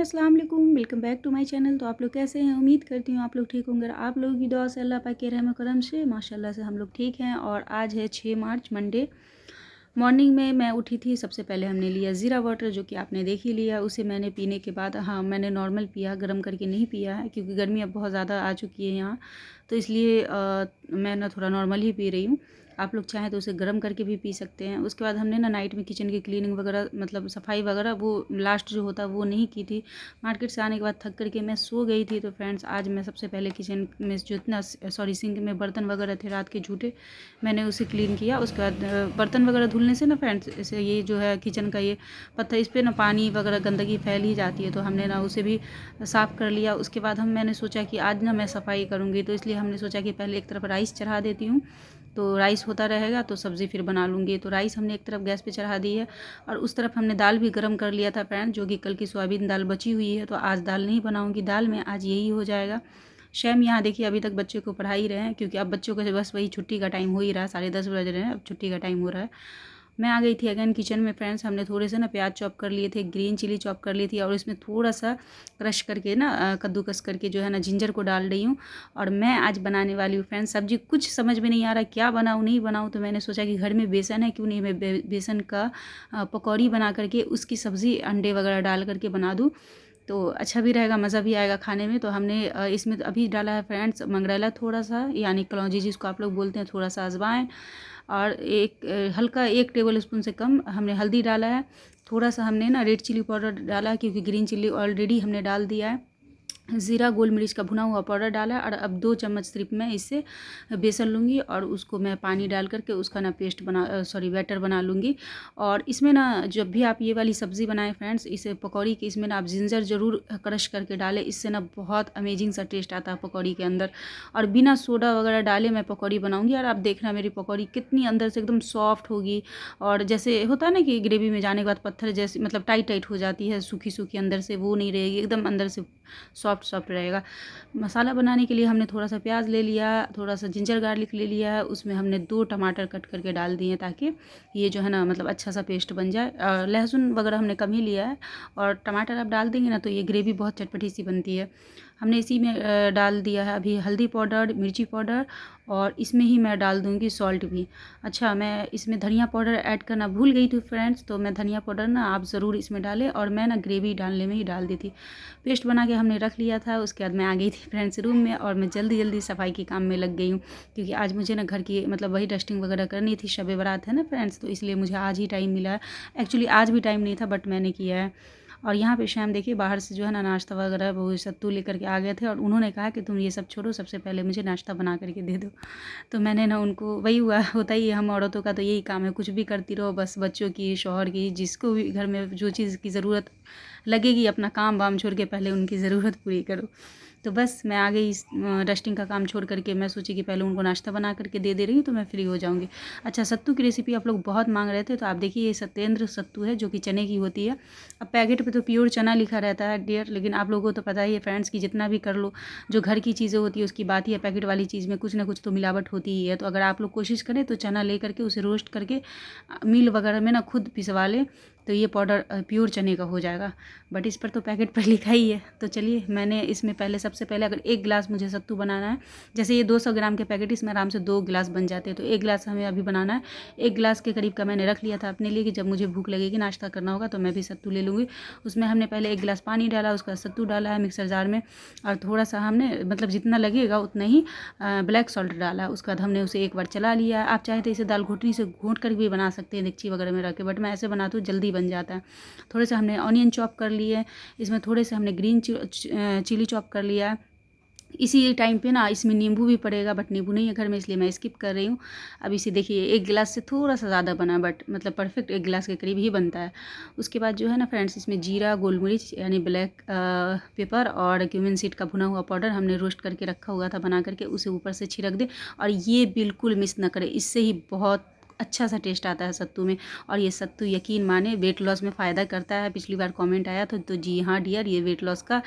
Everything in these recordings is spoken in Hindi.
अस्सलाम वालेकुम, welcome back to my channel. तो आप लोग कैसे हैं? उम्मीद करती हूँ आप लोग ठीक होंगे। आप लोगों की दुआ से, अल्लाह पाक के रहम करम से माशाल्लाह से हम लोग ठीक हैं। और आज है 6 मार्च मंडे। मॉर्निंग में मैं उठी थी, सबसे पहले हमने लिया ज़ीरा वाटर, जो कि आपने देख ही लिया। उसे मैंने पीने के बाद, हाँ, मैंने नॉर्मल पिया, गर्म करके नहीं पिया है क्योंकि गर्मी अब बहुत ज़्यादा आ चुकी है यहाँ, तो इसलिए मैं ना थोड़ा नॉर्मल ही पी रही हूँ। आप लोग चाहें तो उसे गर्म करके भी पी सकते हैं। उसके बाद हमने ना नाइट में किचन की क्लीनिंग वगैरह, मतलब सफाई वगैरह, वो लास्ट जो होता है वो नहीं की थी। मार्केट से आने के बाद थक करके मैं सो गई थी। तो फ्रेंड्स, आज मैं सबसे पहले किचन में जो इतना सिंक में बर्तन वगैरह थे रात के झूठे, मैंने उसे क्लीन किया। उसके बाद बर्तन वगैरह धुलने से ना फ्रेंड्स, इसे ये जो है किचन का ये पत्थर, इस पर ना पानी वगैरह गंदगी फैल ही जाती है, तो हमने ना उसे भी साफ़ कर लिया। उसके बाद मैंने सोचा कि आज ना मैं सफाई करूँगी, तो इसलिए हमने सोचा कि पहले एक तरफ राइस चढ़ा देती हूँ, तो राइस होता रहेगा तो सब्ज़ी फिर बना लूँगी। तो राइस हमने एक तरफ गैस पे चढ़ा दी है और उस तरफ हमने दाल भी गर्म कर लिया था फ्रेंड, जो कि कल की सोयाबीन दाल बची हुई है। तो आज दाल नहीं बनाऊँगी, दाल में आज यही हो जाएगा। शैम यहाँ देखिए अभी तक बच्चे को पढ़ा ही रहे हैं, क्योंकि अब बच्चों का बस वही छुट्टी का टाइम हो ही रहा है, 10:30 बज रहे हैं, अब छुट्टी का टाइम हो रहा है। मैं आ गई थी अगेन किचन में फ्रेंड्स। हमने थोड़े से ना प्याज चॉप कर लिए थे, ग्रीन चिली चॉप कर ली थी, और इसमें थोड़ा सा क्रश करके ना कद्दूकस करके जो है ना जिंजर को डाल रही हूँ। और मैं आज बनाने वाली हूँ फ्रेंड्स सब्जी। कुछ समझ में नहीं आ रहा क्या बनाऊँ नहीं बनाऊँ, तो मैंने सोचा कि घर में बेसन है, क्यों नहीं मैं बेसन का पकौड़ी बना करके उसकी सब्ज़ी अंडे वगैरह डाल करके बना दूँ, तो अच्छा भी रहेगा, मज़ा भी आएगा खाने में। तो हमने इसमें अभी डाला है फ्रेंड्स मंगरेला थोड़ा सा, यानी कलौंजी जिसको आप लोग बोलते हैं, थोड़ा सा अजवाइन, और एक हल्का 1 टेबल स्पून से कम हमने हल्दी डाला है। थोड़ा सा हमने ना रेड चिली पाउडर डाला है, क्योंकि ग्रीन चिली ऑलरेडी हमने डाल दिया है। ज़ीरा गोल मिर्च का भुना हुआ पाउडर डाला है। और अब 2 चम्मच सिर्फ मैं इससे बेसन लूँगी और उसको मैं पानी डाल करके उसका ना पेस्ट बैटर बना लूँगी। और इसमें ना जब भी आप ये वाली सब्ज़ी बनाएं फ्रेंड्स, इसे पकौड़ी की, इसमें ना आप जिंजर ज़रूर क्रश करके डालें, इससे ना बहुत अमेजिंग सा टेस्ट आता है पकौड़ी के अंदर। और बिना सोडा वगैरह डाले मैं पकौड़ी बनाऊँगी, और आप देखना मेरी पकौड़ी कितनी अंदर से एकदम सॉफ्ट होगी। और जैसे होता है ना कि ग्रेवी में जाने के बाद पत्थर जैसे, मतलब टाइट टाइट हो जाती है, सूखी सूखी अंदर से, वो नहीं रहेगी, एकदम अंदर से सॉफ्ट सॉफ्ट रहेगा। मसाला बनाने के लिए हमने थोड़ा सा प्याज ले लिया, थोड़ा सा जिंजर गार्लिक ले लिया है, उसमें हमने 2 टमाटर कट करके डाल दिए, ताकि ये जो है ना मतलब अच्छा सा पेस्ट बन जाए। और लहसुन वगैरह हमने कम ही लिया है, और टमाटर आप डाल देंगे ना तो ये ग्रेवी बहुत चटपटी सी बनती है। हमने इसी में डाल दिया है अभी हल्दी पाउडर, मिर्ची पाउडर, और इसमें ही मैं डाल दूँगी सॉल्ट भी। अच्छा, मैं इसमें धनिया पाउडर ऐड करना भूल गई थी फ्रेंड्स, तो मैं धनिया पाउडर ना आप ज़रूर इसमें डालें, और मैं ना ग्रेवी डालने में ही डाल दी थी। पेस्ट बना के हमने रख लिया था। उसके बाद मैं आ गई थी फ्रेंड्स रूम में, और मैं जल्दी जल्दी सफाई के काम में लग गई हूँ, क्योंकि आज मुझे ना घर की मतलब वही डस्टिंग वगैरह करनी थी, शब बारात है ना फ्रेंड्स, तो इसलिए मुझे आज ही टाइम मिला है। एक्चुअली आज भी टाइम नहीं था, बट मैंने किया है। और यहाँ पे शाम देखिए बाहर से जो है ना नाश्ता वगैरह वो सत्तू लेकर के आ गए थे, और उन्होंने कहा कि तुम ये सब छोड़ो, सबसे पहले मुझे नाश्ता बना करके दे दो। तो मैंने ना उनको, वही हुआ होता ही है, हम औरतों का तो यही काम है, कुछ भी करती रहो, बस बच्चों की, शौहर की, जिसको भी घर में जो चीज़ की ज़रूरत लगेगी, अपना काम वाम छोड़ के पहले उनकी ज़रूरत पूरी करो। तो बस मैं आ गई, डस्टिंग का काम छोड़ करके मैं सोची कि पहले उनको नाश्ता बना करके दे रही हूँ, तो मैं फ्री हो जाऊँगी। अच्छा, सत्तू की रेसिपी आप लोग बहुत मांग रहे थे, तो आप देखिए ये सत्येंद्र सत्तू है, जो कि चने की होती है। अब पैकेट पे तो प्योर चना लिखा रहता है डियर, लेकिन आप लोगों को तो पता ही है फ्रेंड्स कि जितना भी कर लो, जो घर की चीज़ें होती है उसकी बात ही है, पैकेट वाली चीज़ में कुछ ना कुछ तो मिलावट होती ही है। तो अगर आप लोग कोशिश करें तो चना ले करके उसे रोस्ट करके मिल वगैरह में ना खुद पिसवा लें, तो ये पाउडर प्योर चने का हो जाएगा। बट इस पर तो पैकेट पर लिखा ही है। तो चलिए, मैंने इसमें सबसे पहले अगर 1 गिलास मुझे सत्तू बनाना है, जैसे ये 200 ग्राम के पैकेट, इसमें आराम से 2 गिलास बन जाते हैं, तो 1 गिलास हमें अभी बनाना है। 1 गिलास के करीब का मैंने रख लिया था अपने लिए, कि जब मुझे भूख लगेगी, नाश्ता करना होगा, तो मैं भी सत्तू ले लूँगी। उसमें हमने पहले 1 गिलास पानी डाला, उसका सत्तू डाला है मिक्सर जार में, और थोड़ा सा हमने मतलब जितना लगेगा उतना ही ब्लैक सॉल्ट डाला है। उसके बाद हमने उसे एक बार चला लिया। आप चाहे तो इसे दाल घोटनी से घोंट कर भी बना सकते हैं, देगची वगैरह में रख के, बट मैं ऐसे बनाती हूँ, जल्दी बन जाता है। थोड़े से हमने ऑनियन चॉप कर लिए, इसमें थोड़े से हमने ग्रीन चिली चॉप कर लिया। इसी टाइम पे ना इसमें नींबू भी पड़ेगा, बट नींबू नहीं है घर में, इसलिए मैं स्किप कर रही हूँ। अब इसे देखिए 1 गिलास से थोड़ा सा ज़्यादा बना, बट मतलब परफेक्ट 1 गिलास के करीब ही बनता है। उसके बाद जो है ना फ्रेंड्स, इसमें जीरा, गोल मिर्च यानी ब्लैक पेपर, और क्यूमिन सीड का भुना हुआ पाउडर हमने रोस्ट करके रखा हुआ था बना करके, उसे ऊपर से छिड़क दे। और ये बिल्कुल मिस ना करें, इससे ही बहुत अच्छा सा टेस्ट आता है सत्तू में। और ये सत्तू यकीन माने वेट लॉस में फ़ायदा करता है। पिछली बार कमेंट आया था तो जी हाँ डियर, ये वेट लॉस का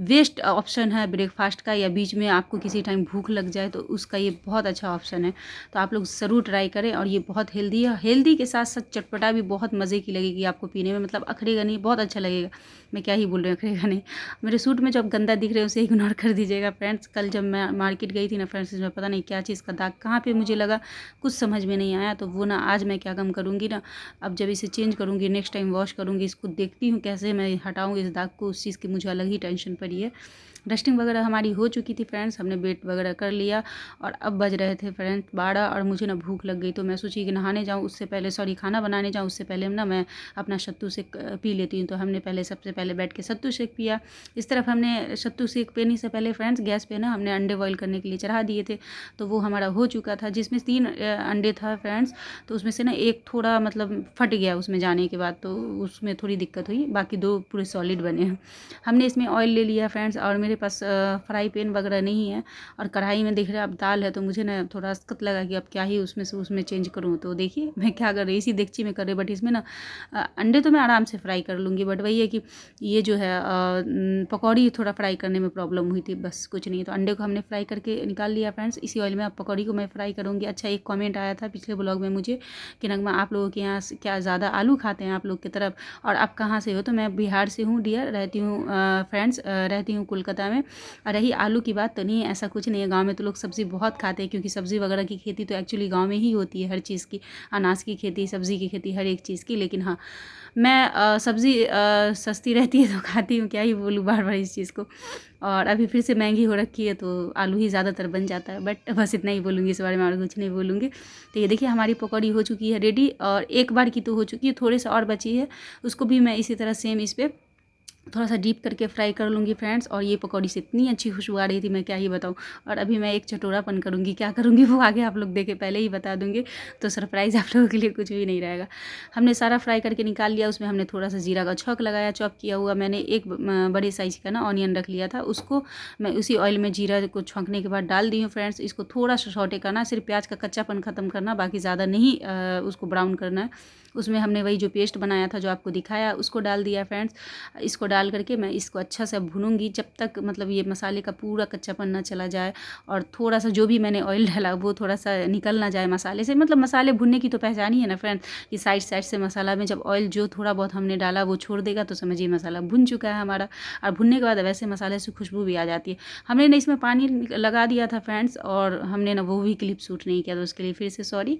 बेस्ट ऑप्शन है ब्रेकफास्ट का, या बीच में आपको किसी टाइम भूख लग जाए तो उसका ये बहुत अच्छा ऑप्शन है। तो आप लोग ज़रूर ट्राई करें। और ये बहुत हेल्दी है, हेल्दी के साथ साथ चटपटा भी बहुत मज़े की लगेगी आपको पीने में, मतलब अखड़ेगा नहीं, बहुत अच्छा लगेगा। मैं क्या ही बोल रही हूँ, अखड़ेगा नहीं। मेरे सूट में जब गंदा दिख रहे हैं उसे इग्नोर कर दीजिएगा फ्रेंड्स। कल जब मैं मार्केट गई थी ना फ्रेंड्स, इसमें पता नहीं क्या चीज़ का दाग कहाँ पे मुझे लगा, कुछ समझ में नहीं आया। तो वो ना आज मैं क्या काम करूँगी ना, अब जब इसे चेंज करूँगी नेक्स्ट टाइम वॉश करूँगी, इसको देखती हूँ कैसे मैं हटाऊँगी इस दाग को, उस चीज़ की मुझे अलग ही टेंशन पड़ी है। डस्टिंग वगैरह हमारी हो चुकी थी फ्रेंड्स, हमने बेड वगैरह कर लिया और अब बज रहे थे फ्रेंड्स 12 और मुझे ना भूख लग गई। तो मैं सोची कि नहाने जाऊँ उससे पहले, सॉरी खाना बनाने जाऊँ उससे पहले ना मैं अपना सत्तू शेक पी लेती हूँ। तो हमने पहले सबसे पहले बैठ के सत्तू शेक पिया। इस तरफ हमने सत्तू शेक पीने से पहले फ्रेंड्स गैस पे ना हमने अंडे बॉईल करने के लिए चढ़ा दिए थे। तो वो हमारा हो चुका था, जिसमें 3 अंडे था फ्रेंड्स। तो उसमें से ना एक थोड़ा मतलब फट गया उसमें जाने के बाद, तो उसमें थोड़ी दिक्कत हुई, बाकी 2 पूरे सॉलिड बने हैं। हमने इसमें ऑयल ले लिया फ्रेंड्स, और मेरे पास फ्राई पैन वगैरह नहीं है और कढ़ाई में दिख रहा है अब दाल है। तो मुझे ना थोड़ा दिक्कत लगा कि अब क्या ही उसमें से उसमें चेंज करूँ। तो देखिए मैं क्या कर रही, इसी देगची में कर रही, बट इसमें ना अंडे तो मैं आराम से फ्राई कर लूँगी, बट वही है कि ये जो है पकौड़ी थोड़ा फ्राई करने में प्रॉब्लम हुई थी, बस कुछ नहीं। तो अंडे को हमने फ्राई करके निकाल लिया फ्रेंड्स, इसी ऑयल में अब पकौड़ी को मैं फ्राई करूँगी। अच्छा, एक कमेंट आया था पिछले ब्लॉग में मुझे कि नगमा आप लोगों के यहाँ क्या ज़्यादा आलू खाते हैं आप लोग की तरफ, और आप कहाँ से हो? तो मैं बिहार से हूँ डियर, रहती हूँ फ्रेंड्स, रहती हूँ कोलकाता में। और रही आलू की बात, तो नहीं ऐसा कुछ नहीं है, गांव में तो लोग सब्ज़ी बहुत खाते हैं, क्योंकि सब्ज़ी वगैरह की खेती तो एक्चुअली गांव में ही होती है, हर चीज़ की, अनाज की खेती, सब्ज़ी की खेती, हर एक चीज़ की। लेकिन हाँ, मैं सब्ज़ी सस्ती रहती है तो खाती हूँ, क्या ही बोलूँ बार बार इस चीज़ को। और अभी फिर से महंगी हो रखी है तो आलू ही ज़्यादातर बन जाता है, बट बस इतना ही बोलूँगी, इस बारे में और कुछ नहीं बोलूँगी। तो ये देखिए हमारी पकौड़ी हो चुकी है रेडी, और एक बार की तो हो चुकी है, थोड़े सा और बची है, उसको भी मैं इसी तरह सेम इस पर थोड़ा सा डीप करके फ्राई कर लूँगी फ्रेंड्स। और ये पकौड़ी से इतनी अच्छी खुशबू आ रही थी, मैं क्या ही बताऊँ। और अभी मैं एक चटोरापन करूँगी, क्या करूँगी वो आगे आप लोग देखे, पहले ही बता दूँगी, तो सरप्राइज़ आप लोगों के लिए कुछ भी नहीं रहेगा। हमने सारा फ्राई करके निकाल लिया, उसमें हमने थोड़ा सा जीरा का छौंक लगाया, चॉप किया हुआ मैंने एक बड़े साइज़ का ना ऑनियन रख लिया था, उसको मैं उसी ऑयल में जीरा को छौंकने के बाद डाल दी हूँ फ्रेंड्स। इसको थोड़ा सा सौटे करना, सिर्फ प्याज का कच्चापन ख़त्म करना, बाकी ज़्यादा नहीं उसको ब्राउन करना है। उसमें हमने वही जो पेस्ट बनाया था जो आपको दिखाया उसको डाल दिया फ्रेंड्स। इसको डाल करके मैं इसको अच्छा से भूनूंगी जब तक मतलब ये मसाले का पूरा कच्चापन ना चला जाए, और थोड़ा सा जो भी मैंने ऑयल डाला वो थोड़ा सा निकल ना जाए मसाले से। मतलब मसाले भुनने की तो पहचान ही है ना फ्रेंड्स, कि साइड साइड से मसाला में जब ऑयल जो थोड़ा बहुत हमने डाला वो छोड़ देगा तो समझिए मसाला भुन चुका है हमारा। और भुनने के बाद वैसे मसाले से खुशबू भी आ जाती है। हमने ना इसमें पानी लगा दिया था फ्रेंड्स, और हमने ना वो भी क्लिप शूट नहीं किया, तो उसके लिए फिर से सॉरी।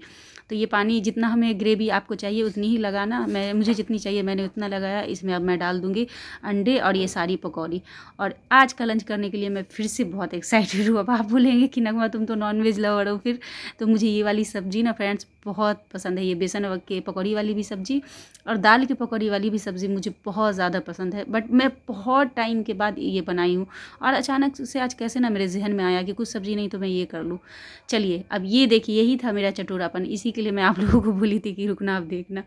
तो ये पानी जितना हमें ग्रेवी आपको चाहिए उतनी ही लगाना, मुझे जितनी चाहिए मैंने उतना लगाया। इसमें अब मैं डाल दूँगी अंडे और ये सारी पकौड़ी। और आज का लंच करने के लिए मैं फिर से बहुत एक्साइटेड हूँ। अब आप बोलेंगे कि नगमा तुम तो नॉनवेज लवर हो फिर, तो मुझे ये वाली सब्ज़ी ना फ्रेंड्स बहुत पसंद है। ये बेसन के पकौड़ी वाली भी सब्ज़ी और दाल की पकौड़ी वाली भी सब्ज़ी मुझे बहुत ज़्यादा पसंद है। बट मैं बहुत टाइम के बाद ये बनाई हूँ, और अचानक से आज कैसे ना मेरे जहन में आया कि कुछ सब्ज़ी नहीं तो मैं ये कर लूँ। चलिए अब ये देखिए, यही था मेरा चटोरापन, इसी के लिए मैं आप लोगों को बोली थी कि रुकना आप देखना।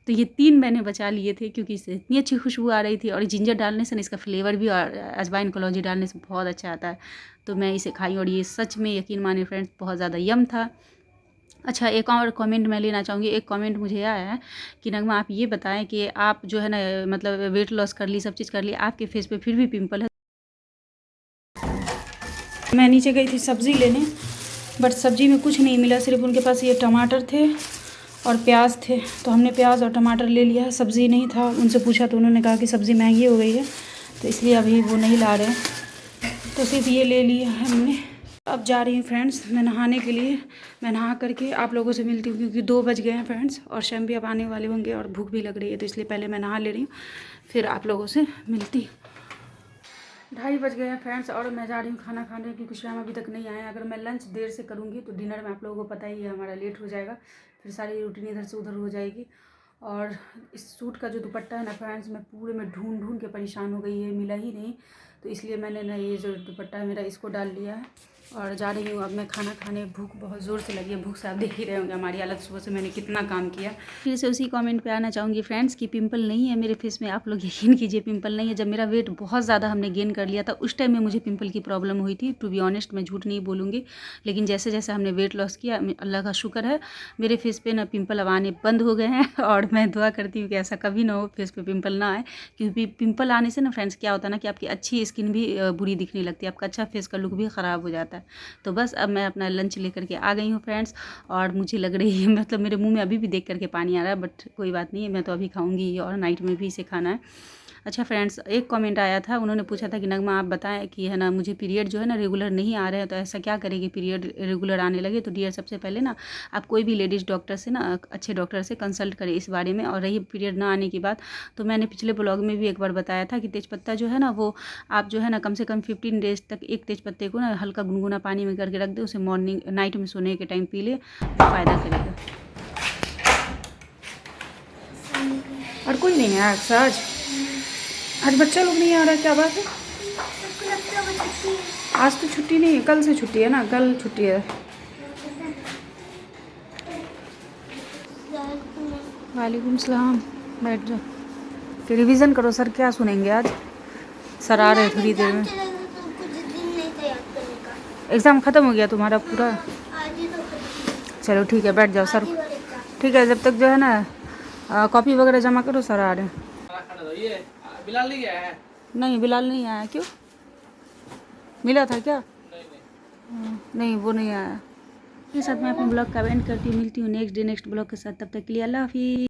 तो ये 3 मैंने बचा लिए थे क्योंकि इससे इतनी अच्छी खुशबू आ रही थी, और जिंजर डालने से ना इसका फ्लेवर भी, और अजवाइन कलौंजी डालने से बहुत अच्छा आता है। तो मैं इसे खाई और ये सच में यकीन मानिए फ्रेंड्स बहुत ज़्यादा यम था। अच्छा, एक और कमेंट मैं लेना चाहूँगी। एक कमेंट मुझे आया है कि नगमा आप ये बताएं कि आप जो है ना मतलब वेट लॉस कर ली, सब चीज़ कर ली, आपके फेस पे फिर भी पिंपल है। मैं नीचे गई थी सब्ज़ी लेने, बट सब्ज़ी में कुछ नहीं मिला, सिर्फ उनके पास ये टमाटर थे और प्याज थे। तो हमने प्याज और टमाटर ले लिया, सब्ज़ी नहीं था। उनसे पूछा तो उन्होंने कहा कि सब्ज़ी महंगी हो गई है, तो इसलिए अभी वो नहीं ला रहे हैं, तो सिर्फ ये ले लिया है हमने। अब जा रही हूँ फ्रेंड्स मैं नहाने के लिए। मैं नहा करके आप लोगों से मिलती हूँ, क्योंकि 2 बज गए हैं फ्रेंड्स, और शैम भी अब आने वाले होंगे और भूख भी लग रही है, तो इसलिए पहले मैं नहा ले रही हूँ, फिर आप लोगों से मिलती हूँ। 2:30 बज गए हैं फ्रेंड्स, और मैं जा रही हूँ खाना खाने, क्योंकि श्याम अभी तक नहीं आया। अगर मैं लंच देर से करूँगी तो डिनर में आप लोगों को पता ही है हमारा लेट हो जाएगा, फिर सारी रूटीन इधर से उधर हो जाएगी। और इस सूट का जो दुपट्टा है ना फ्रेंड्स, मैं पूरे में ढूंढ ढूंढ के परेशान हो गई है, मिला ही नहीं। तो इसलिए मैंने ना ये जो दुपट्टा है मेरा इसको डाल लिया है, और जा रही हूँ अब मैं खाना खाने। भूख बहुत ज़ोर से लगी है। भूख से आप देख ही रहे होंगे हमारी हालत, सुबह से मैंने कितना काम किया। फिर से उसी कमेंट पे आना चाहूँगी फ्रेंड्स कि पिंपल नहीं है मेरे फेस में। आप लोग यकीन कीजिए पिंपल नहीं है। जब मेरा वेट बहुत ज़्यादा हमने गेन कर लिया था उस टाइम में मुझे पिंपल की प्रॉब्लम हुई थी। टू बी ऑनेस्ट मैं झूठ नहीं बोलूँगी, लेकिन जैसे जैसे हमने वेट लॉस किया अल्लाह का शुक्र है मेरे फेस पे ना पिंपल अब आने बंद हो गए हैं। और मैं दुआ करती हूँ कि ऐसा कभी ना हो, फेस पे पिंपल ना आए। क्योंकि पिंपल आने से ना फ्रेंड्स क्या होता है ना कि आपकी अच्छी स्किन भी बुरी दिखने लगती है, आपका अच्छा फेस का लुक भी ख़राब हो जाता है। तो बस अब मैं अपना लंच लेकर के आ गई हूँ फ्रेंड्स। और मुझे लग रही है मतलब मेरे मुंह में अभी भी देख करके पानी आ रहा है, बट कोई बात नहीं है, मैं तो अभी खाऊंगी और नाइट में भी इसे खाना है। अच्छा फ्रेंड्स, एक कमेंट आया था, उन्होंने पूछा था कि नगमा आप बताएं कि है ना मुझे पीरियड जो है ना रेगुलर नहीं आ रहे हैं, तो ऐसा क्या करेगी पीरियड रेगुलर आने लगे। तो डियर सबसे पहले ना आप कोई भी लेडीज़ डॉक्टर से ना अच्छे डॉक्टर से कंसल्ट करें इस बारे में। और रही पीरियड ना आने की बात, तो मैंने पिछले ब्लॉग में भी एक बार बताया था कि तेज़पत्ता जो है ना वो आप जो है ना कम से कम 15 डेज तक एक तेज़पत्ते को ना हल्का गुनगुना पानी में करके रख दे, उसे मॉर्निंग नाइट में सोने के टाइम पी ले तो फ़ायदा करेगा। और कोई नहीं है आज बच्चा लोग नहीं आ रहा, क्या बात है। आज तो छुट्टी नहीं है, कल से छुट्टी है ना, कल छुट्टी है। वालेकुम सलाम, बैठ जाओ। कि रिवीजन करो, सर क्या सुनेंगे आज। सर आ रहे हैं थोड़ी देर में। एग्ज़ाम ख़त्म हो गया तुम्हारा पूरा? चलो ठीक है, बैठ जाओ सर। ठीक है, जब तक जो है ना कॉपी वगैरह जमा करो, सर आ रहे हैं। बिलाल नहीं आया है? नहीं, बिलाल नहीं आया। क्यों, मिला था क्या? नहीं वो नहीं आया। के साथ मैं अपने ब्लॉग का एंड करती हूँ। मिलती हूँ नेक्स्ट डे नेक्स्ट ब्लॉग के साथ। तब तक के लिए अल्लाह हाफिज़।